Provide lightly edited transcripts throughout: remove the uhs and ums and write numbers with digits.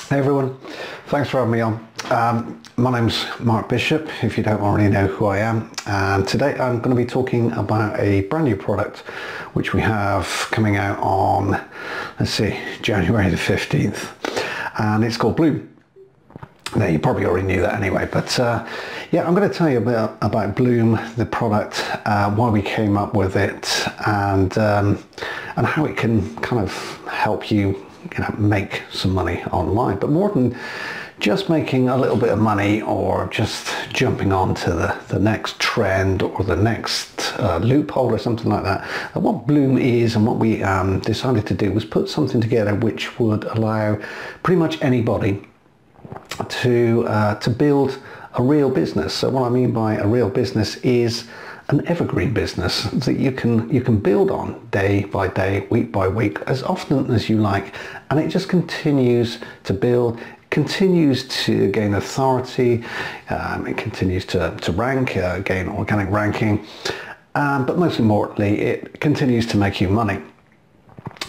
Hey everyone, thanks for having me on. My name's Mark Bishop, if you don't already know who I am, and today I'm going to be talking about a brand new product which we have coming out on, let's see, January the 15th, and it's called Blooom. Now, you probably already knew that anyway, but yeah, I'm going to tell you about Blooom, the product, why we came up with it, and how it can kind of help you make some money online. But more than just making a little bit of money or just jumping on to the next trend or the next loophole or something like that, what Blooom is and what we decided to do was put something together which would allow pretty much anybody to build a real business. So what I mean by a real business is an evergreen business that you can build on day by day, week by week, as often as you like, and it just continues to build, continues to gain authority, it continues to rank, gain organic ranking, but most importantly, it continues to make you money.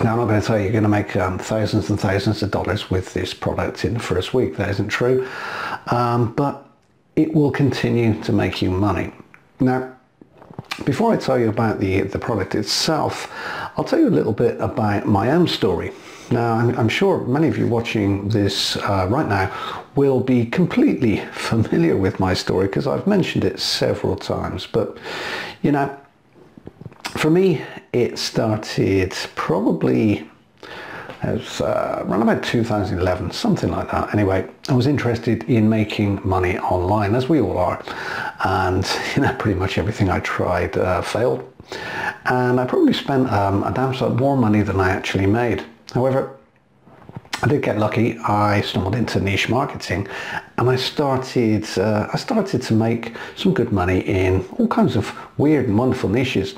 Now, I'm not going to tell you you're going to make thousands and thousands of dollars with this product in the first week. That isn't true, but it will continue to make you money. Now, before I tell you about the product itself, I'll tell you a little bit about my own story. Now, I'm sure many of you watching this right now will be completely familiar with my story because I've mentioned it several times. But, you know, for me, it started probably around about 2011, something like that. Anyway, I was interested in making money online, as we all are, and pretty much everything I tried failed, and I probably spent a damn sight more money than I actually made. However, I did get lucky. I stumbled into niche marketing, and I started to make some good money in all kinds of weird and wonderful niches.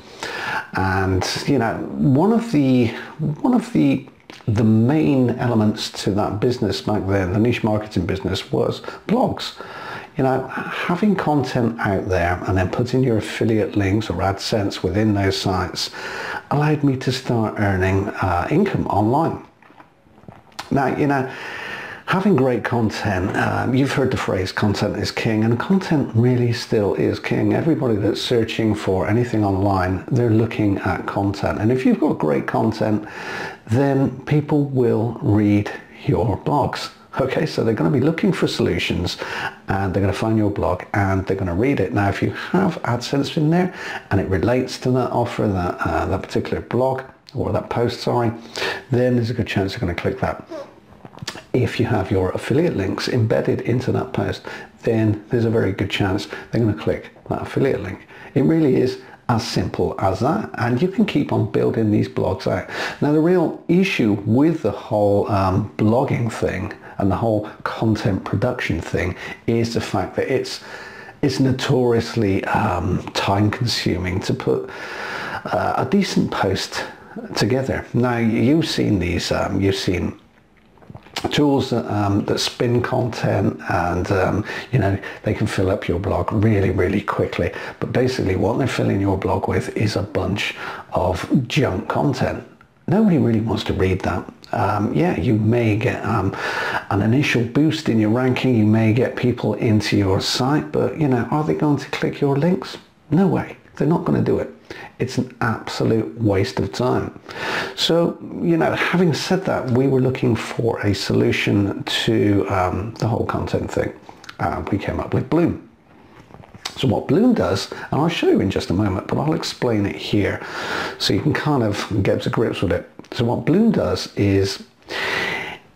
And one of the main elements to that business back then, the niche marketing business, was blogs. Having content out there and then putting your affiliate links or AdSense within those sites allowed me to start earning income online. Now, having great content, you've heard the phrase content is king, and content really still is king. Everybody that's searching for anything online, they're looking at content. And if you've got great content, then people will read your blogs. Okay, so they're going to be looking for solutions, and they're going to find your blog and they're going to read it. Now, if you have AdSense in there and it relates to that offer, that particular blog or that post, sorry, then there's a good chance they're going to click that. If you have your affiliate links embedded into that post, then there's a very good chance they're going to click that affiliate link. It really is as simple as that, and you can keep on building these blogs out. Now, the real issue with the whole blogging thing and the whole content production thing is the fact that it's notoriously time consuming to put a decent post together. Now, you've seen these, you've seen tools that spin content, and they can fill up your blog really quickly, but basically what they're filling your blog with is a bunch of junk content. Nobody really wants to read that. Yeah, you may get an initial boost in your ranking, you may get people into your site, but are they going to click your links? No way. They're not going to do it. It's an absolute waste of time. So, having said that, we were looking for a solution to the whole content thing. We came up with Blooom. So what Blooom does, and I'll show you in just a moment, but I'll explain it here so you can kind of get to grips with it. So what Blooom does is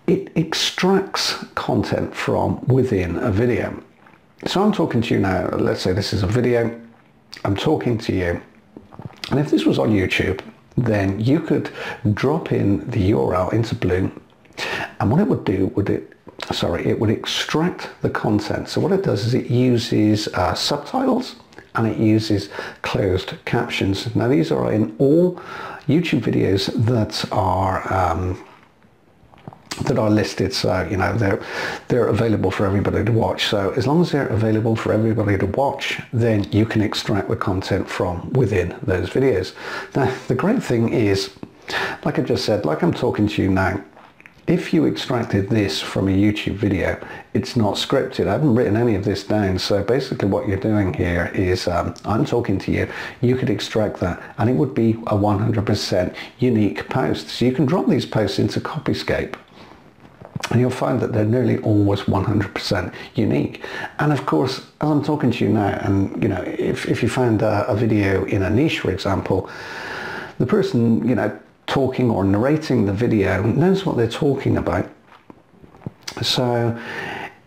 it extracts content from within a video. So I'm talking to you now, let's say this is a video, I'm talking to you, and if this was on YouTube, then you could drop in the URL into Blooom, and what it would do it would extract the content. So what it does is it uses subtitles and it uses closed captions. Now, these are in all YouTube videos that are listed, so they're available for everybody to watch. So as long as they're available for everybody to watch, then you can extract the content from within those videos. Now, the great thing is, like I just said, like I'm talking to you now, If you extracted this from a YouTube video, it's not scripted. I haven't written any of this down. So basically what you're doing here is I'm talking to you. You could extract that and it would be a 100% unique post. So you can drop these posts into Copyscape and you'll find that they're nearly always 100% unique. And of course, as I'm talking to you now, and you know, if you found a video in a niche, for example, the person, you know, talking or narrating the video knows what they're talking about. So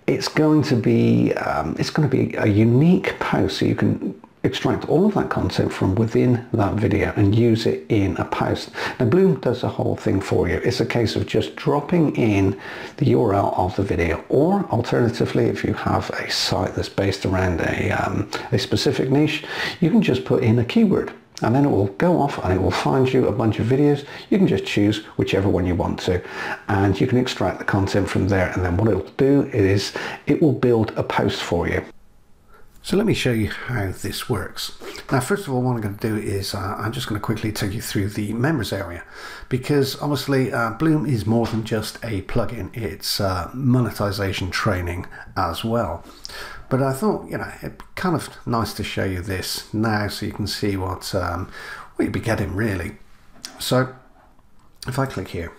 it's going to be a unique post. So you can extract all of that content from within that video and use it in a post. Now Blooom does the whole thing for you. It's a case of just dropping in the URL of the video, or alternatively, if you have a site that's based around a specific niche, you can just put in a keyword and then it will go off and it will find you a bunch of videos. You can just choose whichever one you want to, and you can extract the content from there, and then what it will do is it will build a post for you. So let me show you how this works. Now, first of all, what I'm going to do is I'm just going to quickly take you through the members area, because obviously Blooom is more than just a plugin. It's monetization training as well. But I thought, you know, it's kind of nice to show you this now so you can see what you'd be getting really. So if I click here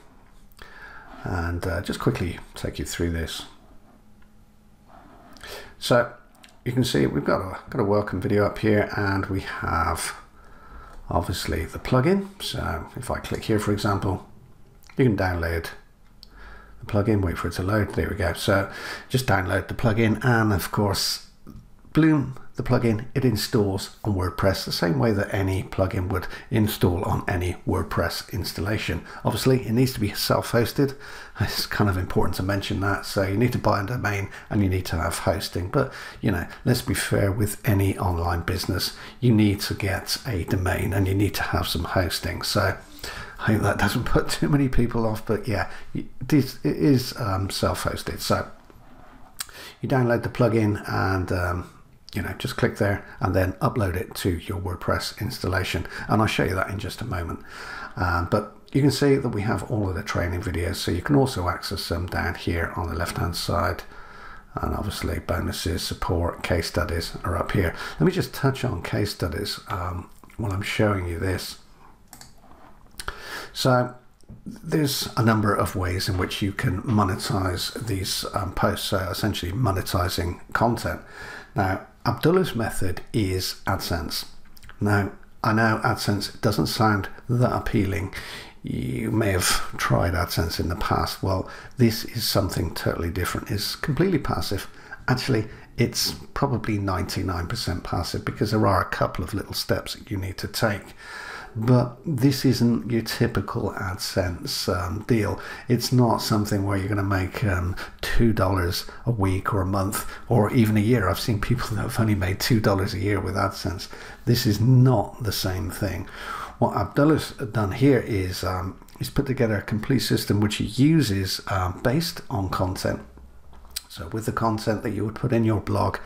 and just quickly take you through this. So you can see we've got a welcome video up here, and we have obviously the plugin. So if I click here, for example, you can download the plugin, wait for it to load. There we go. So just download the plugin, and of course Blooom, the plugin, it installs on WordPress the same way that any plugin would install on any WordPress installation. Obviously it needs to be self-hosted. It's kind of important to mention that. So you need to buy a domain and you need to have hosting, but you know, let's be fair, with any online business you need to get a domain and you need to have some hosting. So I hope that doesn't put too many people off, but yeah, it is self-hosted. So you download the plugin and you know, just click there and then upload it to your WordPress installation, and I'll show you that in just a moment. But you can see that we have all of the training videos, so you can also access them down here on the left hand side, and obviously bonuses, support, case studies are up here. Let me just touch on case studies while I'm showing you this. So there's a number of ways in which you can monetize these posts, so essentially monetizing content. Now, Abdullah's method is AdSense. Now, I know AdSense doesn't sound that appealing. You may have tried AdSense in the past. Well, this is something totally different. It's completely passive. Actually, it's probably 99% passive, because there are a couple of little steps that you need to take. But this isn't your typical AdSense deal. It's not something where you're going to make $2 a week or a month or even a year. I've seen people that have only made $2 a year with AdSense. This is not the same thing. What Abdullah's done here is he's put together a complete system which he uses based on content. So with the content that you would put in your blog,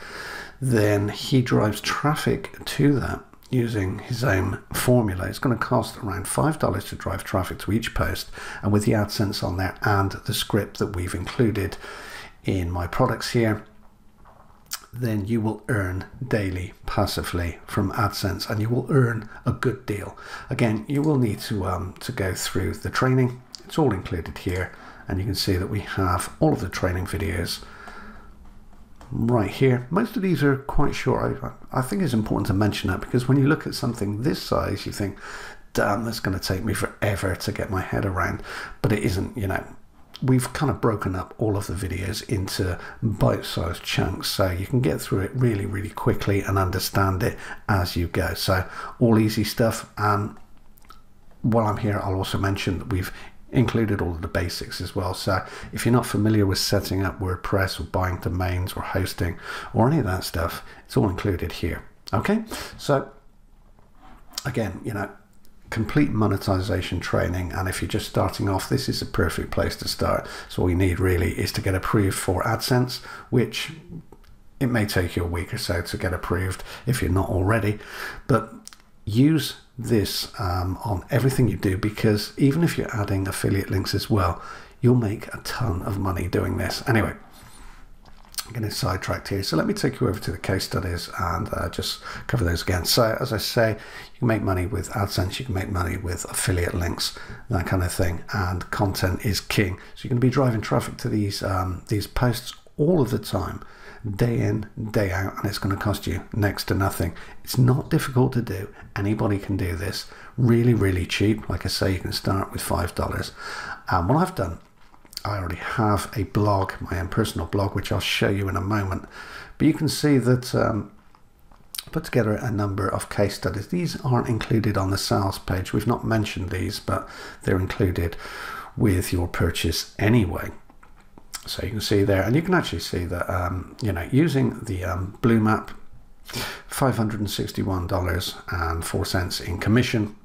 then he drives traffic to that using his own formula. It's going to cost around $5 to drive traffic to each post, and with the AdSense on there and the script that we've included in my products here, then you will earn daily passively from AdSense, and you will earn a good deal. Again, you will need to go through the training. It's all included here, and you can see that we have all of the training videos right here. Most of these are quite short. I think it's important to mention that, because when you look at something this size, you think, damn, that's going to take me forever to get my head around. But it isn't. You know, we've kind of broken up all of the videos into bite-sized chunks, so you can get through it really, really quickly and understand it as you go. So all easy stuff. And while I'm here, I'll also mention that we've included all of the basics as well. So if you're not familiar with setting up WordPress or buying domains or hosting or any of that stuff, it's all included here. Okay, so again, you know, complete monetization training, and if you're just starting off, this is a perfect place to start. So all you need really is to get approved for AdSense, which it may take you a week or so to get approved if you're not already, but use this on everything you do, because even if you're adding affiliate links as well, you'll make a ton of money doing this. Anyway, I'm getting sidetracked here. So let me take you over to the case studies and just cover those again. So as I say, you can make money with AdSense, you can make money with affiliate links, that kind of thing. And content is king. So you're going to be driving traffic to these posts all of the time, day in, day out, and it's going to cost you next to nothing. It's not difficult to do. Anybody can do this. Really, really cheap. Like I say, you can start with $5. What I've done, I already have a blog, my own personal blog, which I'll show you in a moment. But you can see that I put together a number of case studies. These aren't included on the sales page. We've not mentioned these, but they're included with your purchase anyway. So you can see there, and you can actually see that, you know, using the Blooom app, $561.04 in commission.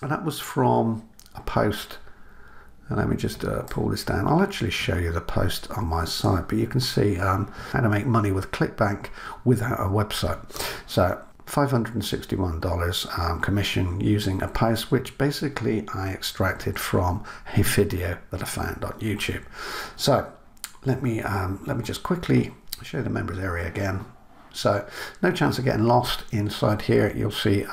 And that was from a post. And let me just pull this down. I'll actually show you the post on my site, but you can see how to make money with ClickBank without a website. So $561 commission using a post, which basically I extracted from a video that I found on YouTube. So let me just quickly show you the members area again. So no chance of getting lost inside here. You'll see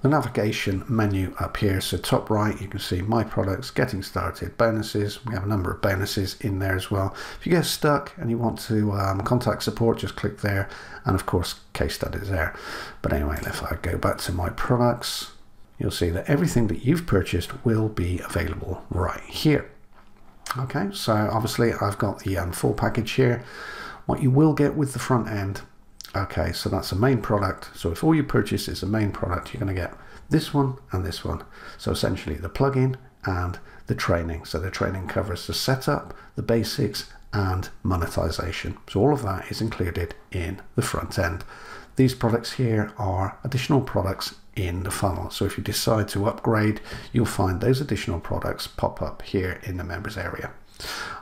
the navigation menu up here. So top right, you can see my products, getting started, bonuses. We have a number of bonuses in there as well. If you get stuck and you want to contact support, just click there. And of course, case studies there. But anyway, if I go back to my products, you'll see that everything that you've purchased will be available right here. Okay, so obviously I've got the full package here. What you will get with the front end, okay, so that's a main product. So if all you purchase is a main product, you're going to get this one and this one. So essentially the plugin and the training. So the training covers the setup, the basics, and monetization. So all of that is included in the front end. These products here are additional products in the funnel. So if you decide to upgrade, you'll find those additional products pop up here in the members area.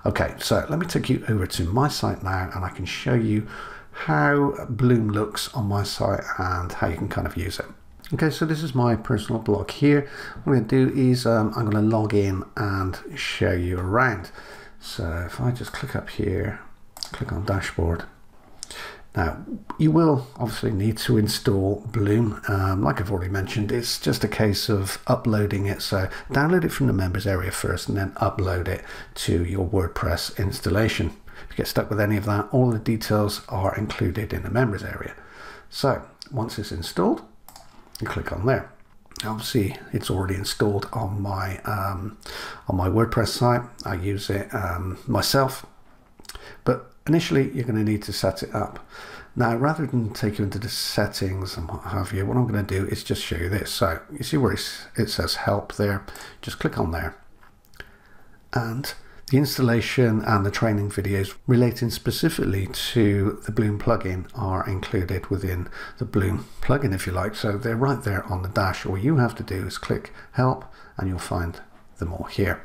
Okay, so let me take you over to my site now, and I can show you how Blooom looks on my site and how you can kind of use it. Okay, so this is my personal blog here. What I'm going to do is I'm going to log in and show you around. So if I just click up here, click on dashboard. Now you will obviously need to install Blooom. Like I've already mentioned, it's just a case of uploading it. So download it from the members area first and then upload it to your WordPress installation. If you get stuck with any of that, all the details are included in the members area. So once it's installed, you click on there. Obviously, it's already installed on my WordPress site. I use it myself, but initially you're going to need to set it up. Now, rather than take you into the settings and what have you, what I'm going to do is just show you this. So you see where it says help there. Just click on there, and the installation and the training videos relating specifically to the Blooom plugin are included within the Blooom plugin, if you like. So they're right there on the dash. All you have to do is click help and you'll find them all here.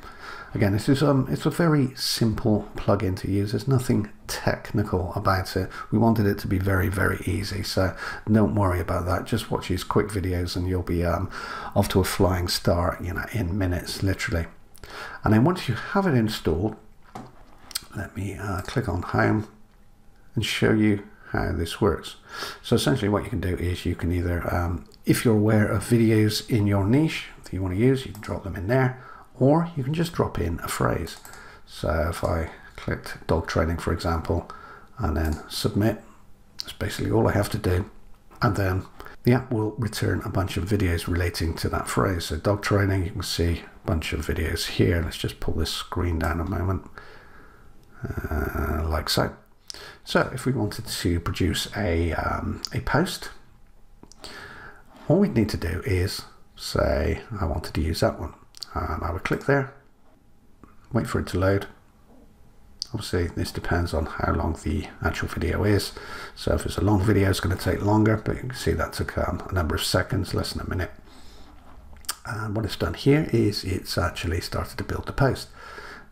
Again, this is it's a very simple plugin to use. There's nothing technical about it. We wanted it to be very, very easy. So don't worry about that. Just watch these quick videos and you'll be off to a flying start, you know, in minutes, literally. And then once you have it installed, let me click on home and show you how this works. So essentially what you can do is you can either, if you're aware of videos in your niche that you want to use, you can drop them in there, or you can just drop in a phrase. So if I clicked dog training, for example, and then submit, that's basically all I have to do. And then the app will return a bunch of videos relating to that phrase. So dog training, you can see a bunch of videos here. Let's just pull this screen down a moment, like so. So if we wanted to produce a post, all we'd need to do is say, I wanted to use that one. And I would click there, wait for it to load. Obviously, this depends on how long the actual video is. So if it's a long video, it's going to take longer, but you can see that took a number of seconds, less than a minute. And what it's done here is it's actually started to build the post.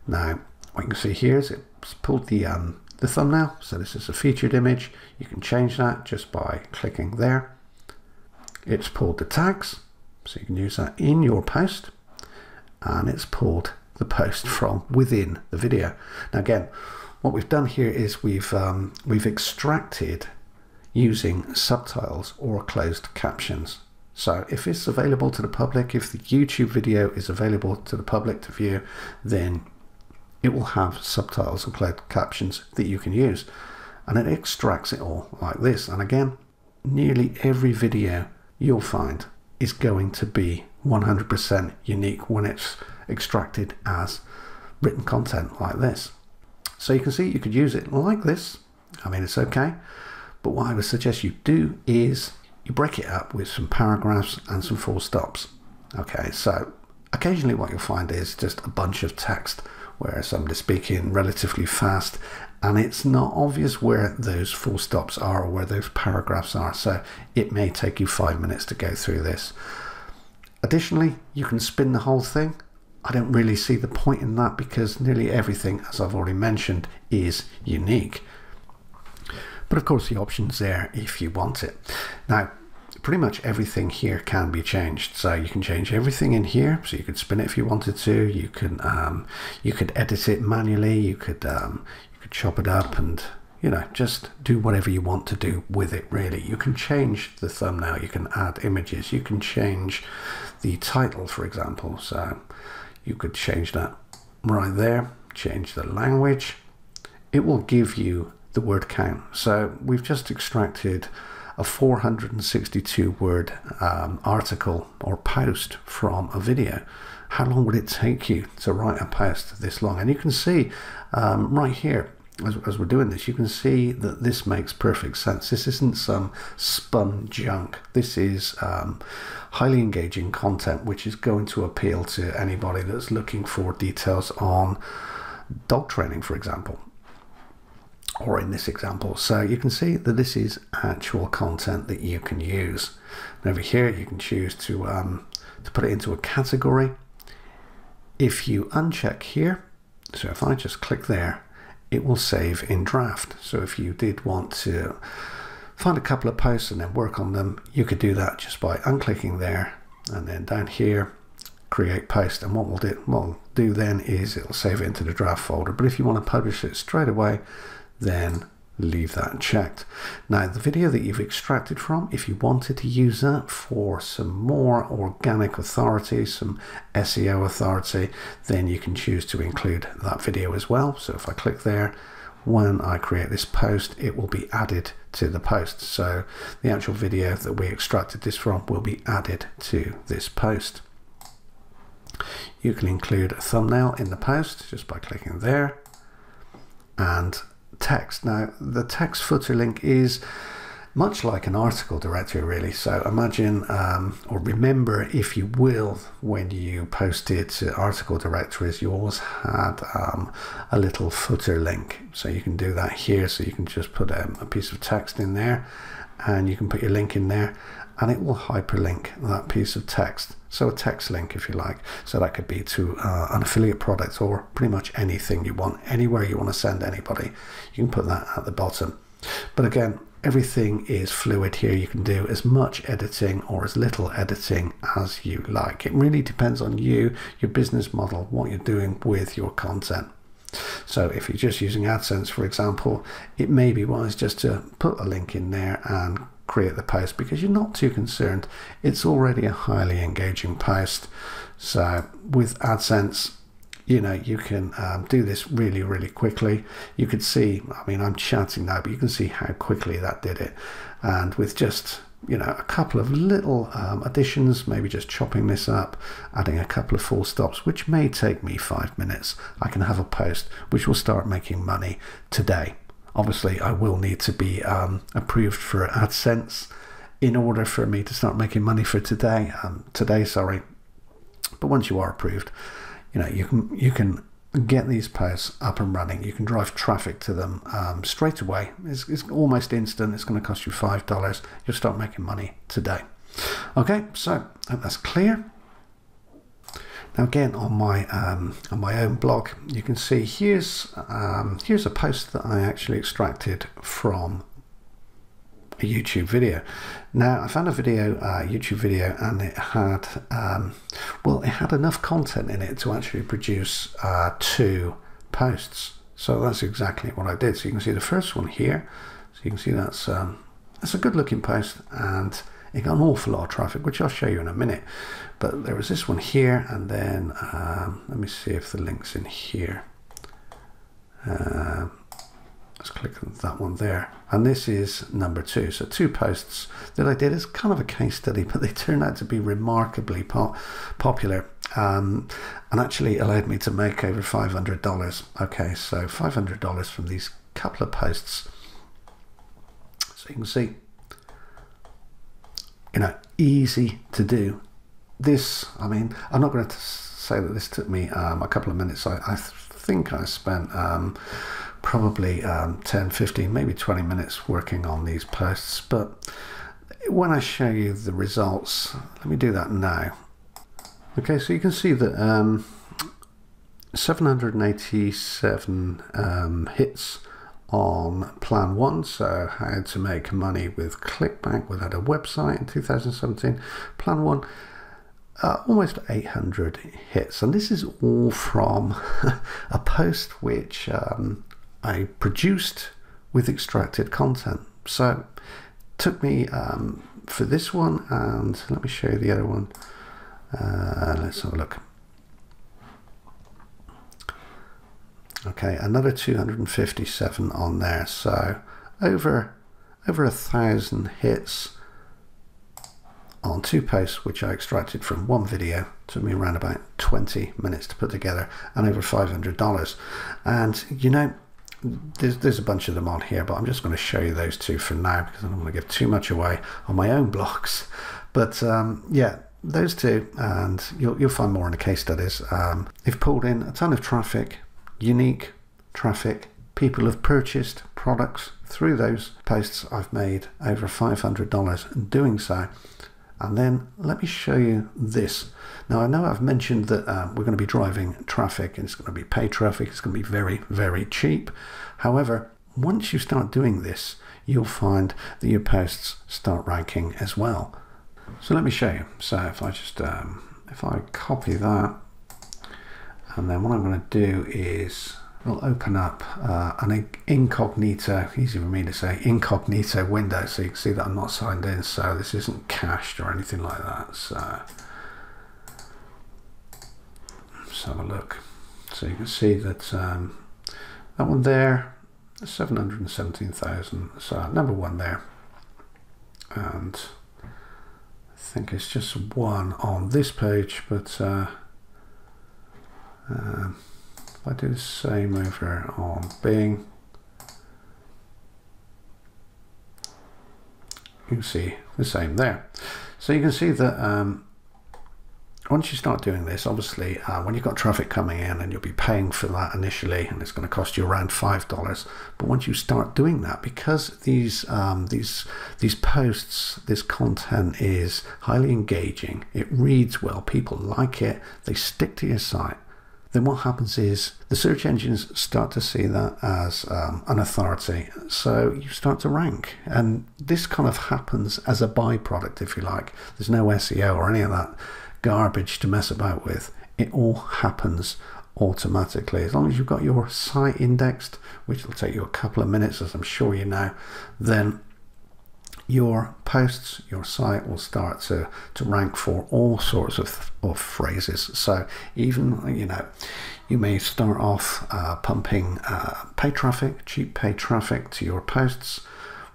Now, what you can see here is it's pulled the thumbnail. So this is a featured image. You can change that just by clicking there. It's pulled the tags, so you can use that in your post. And it's pulled the post from within the video. Now again, what we've done here is we've extracted using subtitles or closed captions. So if it's available to the public, if the YouTube video is available to the public to view, then it will have subtitles or closed captions that you can use. And it extracts it all like this. And again, nearly every video you'll find is going to be 100% unique when it's extracted as written content like this. So you can see you could use it like this. I mean, it's okay. But what I would suggest you do is you break it up with some paragraphs and some full stops. Okay, so occasionally what you'll find is just a bunch of text where somebody's speaking relatively fast and it's not obvious where those full stops are or where those paragraphs are. So it may take you 5 minutes to go through this. Additionally, you can spin the whole thing. I don't really see the point in that because nearly everything, as I've already mentioned, is unique. But of course the option's there if you want it. Now, pretty much everything here can be changed. So you can change everything in here. So you could spin it if you wanted to. You could edit it manually. You could chop it up and, you know, just do whatever you want to do with it, really. You can change the thumbnail. You can add images. You can change the title, for example. So you could change that right there. Change the language. It will give you the word count. So we've just extracted a 462 word article or post from a video. How long would it take you to write a post this long? And you can see right here, as we're doing this, you can see that this makes perfect sense. This isn't some spun junk. This is highly engaging content which is going to appeal to anybody that's looking for details on dog training, for example, or in this example. So you can see that this is actual content that you can use. And over here you can choose to put it into a category. If you uncheck here, so if I just click there, it will save in draft. So if you did want to find a couple of posts and then work on them, you could do that just by unclicking there and then down here, create post. And what we'll do then is it'll save it into the draft folder. But if you want to publish it straight away, then leave that checked. Now the video that you've extracted from, if you wanted to use that for some more organic authority, some SEO authority, then you can choose to include that video as well. So if I click there, when I create this post, it will be added to the post. So the actual video that we extracted this from will be added to this post. You can include a thumbnail in the post just by clicking there, and text. Now the text footer link is much like an article directory, really. So imagine or remember, if you will, when you posted to article directories, you always had a little footer link. So you can do that here. So you can just put a piece of text in there and you can put your link in there and it will hyperlink that piece of text. So a text link, if you like. So that could be to an affiliate product or pretty much anything you want, anywhere you want to send anybody. You can put that at the bottom. But again, everything is fluid here. You can do as much editing or as little editing as you like. It really depends on you, your business model, what you're doing with your content. So if you're just using AdSense, for example, it may be wise just to put a link in there and create the post because you're not too concerned. It's already a highly engaging post. So with AdSense, you know, you can do this really, really quickly. You could see, I mean, I'm chatting now, but you can see how quickly that did it. And with just, you know, a couple of little additions, maybe just chopping this up, adding a couple of full stops, which may take me 5 minutes, I can have a post which will start making money today. Obviously, I will need to be approved for AdSense in order for me to start making money for today. But once you are approved, you know, you can get these posts up and running. You can drive traffic to them straight away. It's almost instant. It's going to cost you $5. You'll start making money today. Okay, so I hope that's clear. Now again, on my own blog, you can see here's a post that I actually extracted from a YouTube video. Now I found a video, YouTube video, and it had well, it had enough content in it to actually produce 2 posts. So that's exactly what I did. So you can see the first one here. So you can see that's a good looking post, and it got an awful lot of traffic, which I'll show you in a minute. But there was this one here, and then let me see if the link's in here. Let's click on that one there, and this is number 2. So 2 posts that I did as kind of a case study, but they turned out to be remarkably popular, and actually allowed me to make over $500. Okay, so $500 from these couple of posts. So you can see, you know, easy to do. This, I mean, I'm not going to say that this took me a couple of minutes. I think I spent probably 10, 15, maybe 20 minutes working on these posts. But when I show you the results, let me do that now. Okay, so you can see that 787 hits on plan 1, so how to make money with clickbank without a website in 2017. Plan 1, almost 800 hits, and this is all from a post which I produced with extracted content. So it took me for this one, and let me show you the other one. Let's have a look. Okay, another 257 on there, so over 1,000 hits on 2 posts which I extracted from 1 video. Took me around about 20 minutes to put together, and over $500. And you know, there's a bunch of them on here, but I'm just going to show you those 2 for now, because I don't want to give too much away on my own blogs. But yeah, those 2, and you'll find more in the case studies. They've pulled in a ton of traffic, unique traffic. People have purchased products through those posts. I've made over $500 doing so. And then let me show you this. Now I know I've mentioned that we're going to be driving traffic, and it's going to be paid traffic. It's going to be very, very cheap. However, once you start doing this, you'll find that your posts start ranking as well. So let me show you. So if I just if I copy that, and then what I'm going to do is we'll open up an incognito, easy for me to say, incognito window, so you can see that I'm not signed in, so this isn't cached or anything like that. So let's have a look. So you can see that that one there, 717,000, so number 1 there, and I think it's just 1 on this page, but if I do the same over on Bing, you can see the same there. So you can see that once you start doing this, obviously when you've got traffic coming in, and you'll be paying for that initially, and it's going to cost you around $5, but once you start doing that, because these posts, this content is highly engaging, it reads well, people like it, they stick to your site, then what happens is the search engines start to see that as an authority. So you start to rank, and this kind of happens as a byproduct, if you like. There's no SEO or any of that garbage to mess about with. It all happens automatically. As long as you've got your site indexed, which will take you a couple of minutes, as I'm sure you know, then your posts, your site will start to rank for all sorts of phrases. So even, you know, you may start off pumping paid traffic, cheap paid traffic to your posts.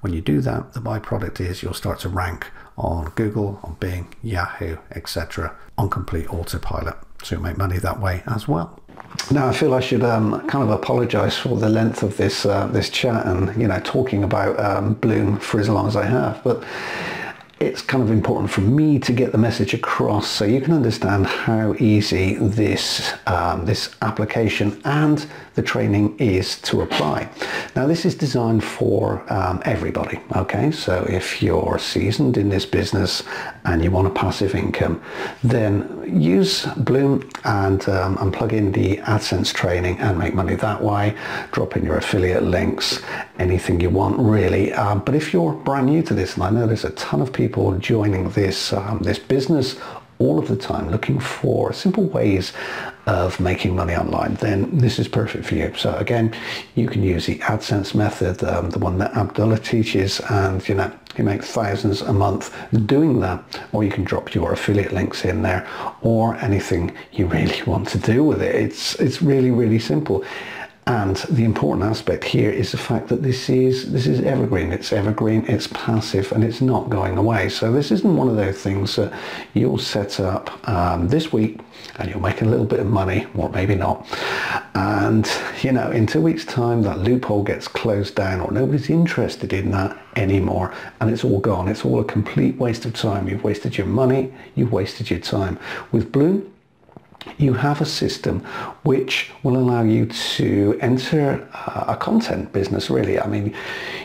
When you do that, the byproduct is you'll start to rank on Google, on Bing, Yahoo, etc. on complete autopilot. So you'll make money that way as well. Now I feel I should kind of apologise for the length of this this chat, and you know, talking about Blooom for as long as I have, but it's kind of important for me to get the message across so you can understand how easy this this application and the training is to apply. Now this is designed for everybody, okay? So if you're seasoned in this business and you want a passive income, then use Blooom and plug in the AdSense training and make money that way. Drop in your affiliate links, anything you want really. But if you're brand new to this, and I know there's a ton of people joining this this business all of the time looking for simple ways of making money online, then this is perfect for you. So again, you can use the AdSense method, the one that Abdullah teaches, and you make thousands a month doing that, or you can drop your affiliate links in there, or anything you really want to do with it. It's really, really simple. And the important aspect here is the fact that this is evergreen. It's evergreen, it's passive, and it's not going away. So this isn't one of those things that you'll set up this week and you'll make a little bit of money, or maybe not. And in 2 weeks' time, that loophole gets closed down, or nobody's interested in that anymore, and it's all gone. It's all a complete waste of time. You've wasted your money, you've wasted your time. With Blooom, you have a system which will allow you to enter a content business, really. I mean,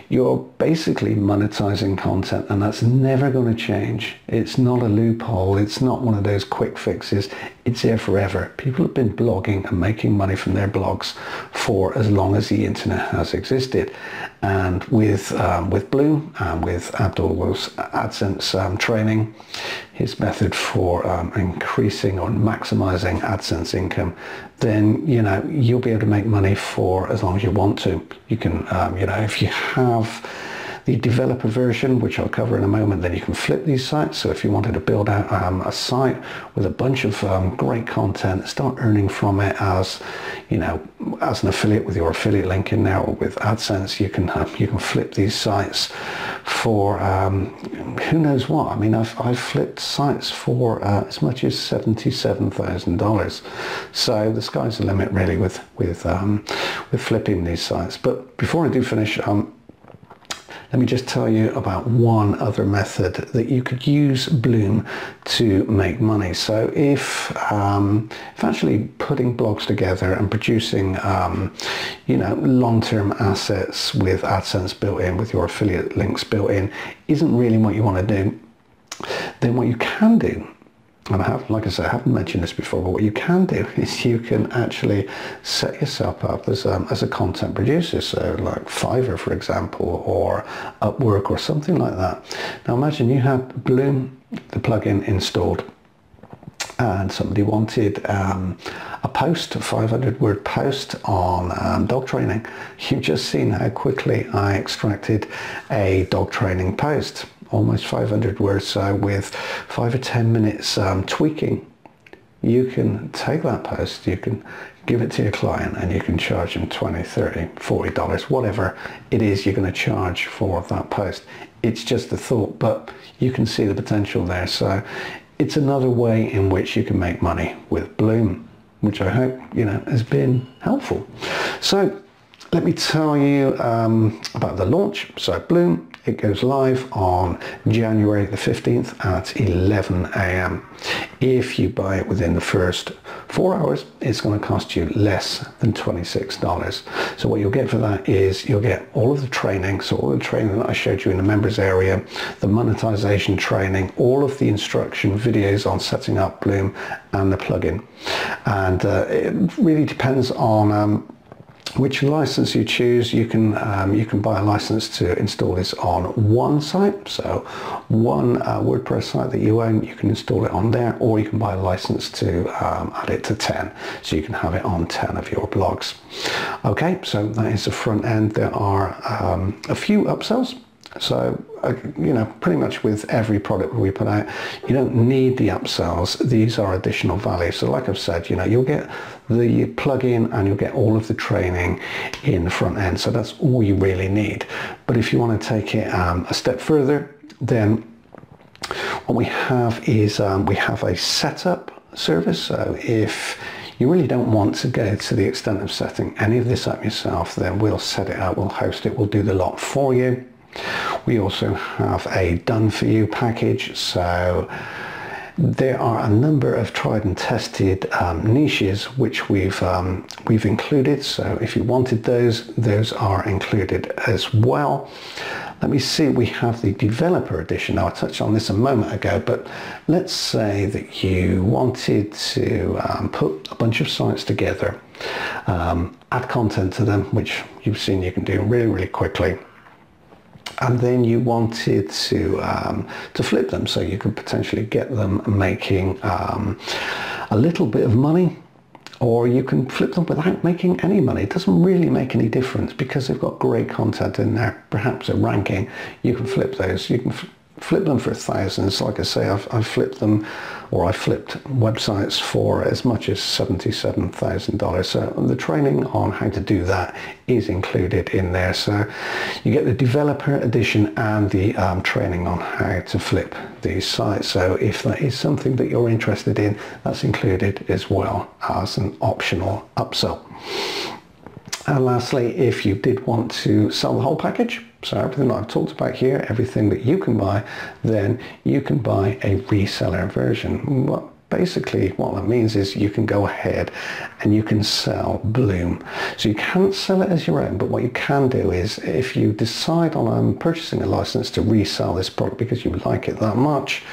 you're basically monetizing content, and that's never going to change. It's not a loophole. It's not one of those quick fixes. It's there forever. People have been blogging and making money from their blogs for as long as the internet has existed. And with Blooom and with Abdullah's AdSense training, his method for increasing or maximizing AdSense income, then you'll be able to make money for as long as you want to. You can if you have the developer version, which I'll cover in a moment, then you can flip these sites. So if you wanted to build out a site with a bunch of great content, start earning from it as as an affiliate with your affiliate link in there, or with AdSense, you can flip these sites for who knows what. I mean, I've flipped sites for as much as $77,000. So the sky's the limit, really, with flipping these sites. But before I do finish, let me just tell you about one other method that you could use Blooom to make money. So if actually putting blogs together and producing long-term assets with AdSense built in, with your affiliate links built in, isn't really what you want to do, then what you can do, and like I said, I haven't mentioned this before, but what you can do is you can actually set yourself up as a content producer. So like Fiverr, for example, or Upwork, or something like that. Now imagine you had Blooom, the plugin, installed, and somebody wanted a post, a 500-word post on dog training. You've just seen how quickly I extracted a dog training post. Almost 500 words. So with 5 or 10 minutes tweaking, you can take that post, you can give it to your client, and you can charge them $20, $30, $40, whatever it is you're going to charge for that post. It's just a thought, but you can see the potential there. So it's another way in which you can make money with Blooom, which I hope has been helpful. So let me tell you about the launch. So Blooom, it goes live on January the 15th at 11 a.m. If you buy it within the first 4 hours, it's going to cost you less than $26. So what you'll get for that is you'll get all of the training. So all the training that I showed you in the members area, the monetization training, all of the instruction videos on setting up Blooom and the plugin. And it really depends on which license you choose. You can buy a license to install this on one site, so one WordPress site that you own, you can install it on there, or you can buy a license to add it to 10, so you can have it on 10 of your blogs. Okay, so that is the front end. There are a few upsells. So, pretty much with every product we put out, you don't need the upsells. These are additional value. So like I've said, you'll get the plugin and you'll get all of the training in the front end. So that's all you really need. But if you want to take it a step further, then what we have is we have a setup service. So if you really don't want to go to the extent of setting any of this up yourself, then we'll set it up, we'll host it, we'll do the lot for you. We also have a done for you package. So There are a number of tried and tested niches which we've included. So if you wanted those are included as well. Let me see, we have the developer edition. Now, I touched on this a moment ago, but let's say that you wanted to put a bunch of sites together, add content to them, which you've seen you can do really, really quickly. And then you wanted to flip them, so you could potentially get them making a little bit of money, or you can flip them without making any money. It doesn't really make any difference because they've got great content in there, perhaps a ranking. You can flip those. You can flip them for thousands. Like I say, I've flipped them, or I flipped websites for as much as $77,000. So the training on how to do that is included in there. So you get the developer edition and the training on how to flip these sites. So if that is something that you're interested in, that's included as well as an optional upsell. And lastly, if you did want to sell the whole package, so everything that I've talked about here, everything that you can buy, then you can buy a reseller version. Basically what that means is you can go ahead and you can sell Blooom. So you can't sell it as your own, but what you can do is if you decide on purchasing a license to resell this product because you like it that much,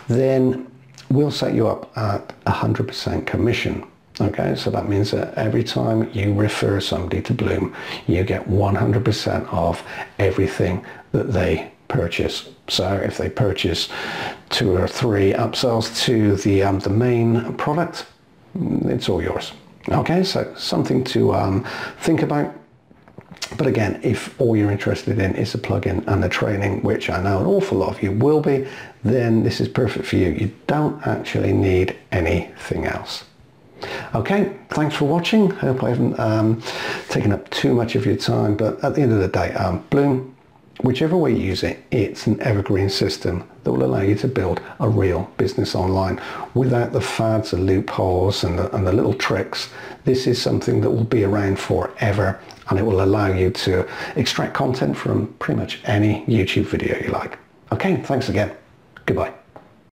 then we'll set you up at 100% commission. Okay, so that means that every time you refer somebody to Blooom, you get 100% of everything that they purchase. So if they purchase 2 or 3 upsells to the main product, it's all yours. Okay, so something to think about. But again, if all you're interested in is a plugin and the training, which I know an awful lot of you will be, then this is perfect for you. You don't actually need anything else. Okay, thanks for watching. Hope I haven't taken up too much of your time, but at the end of the day, Blooom, whichever way you use it, it's an evergreen system that will allow you to build a real business online without the fads, the loopholes and the little tricks. This is something that will be around forever, and it will allow you to extract content from pretty much any YouTube video you like. Okay, thanks again. Goodbye.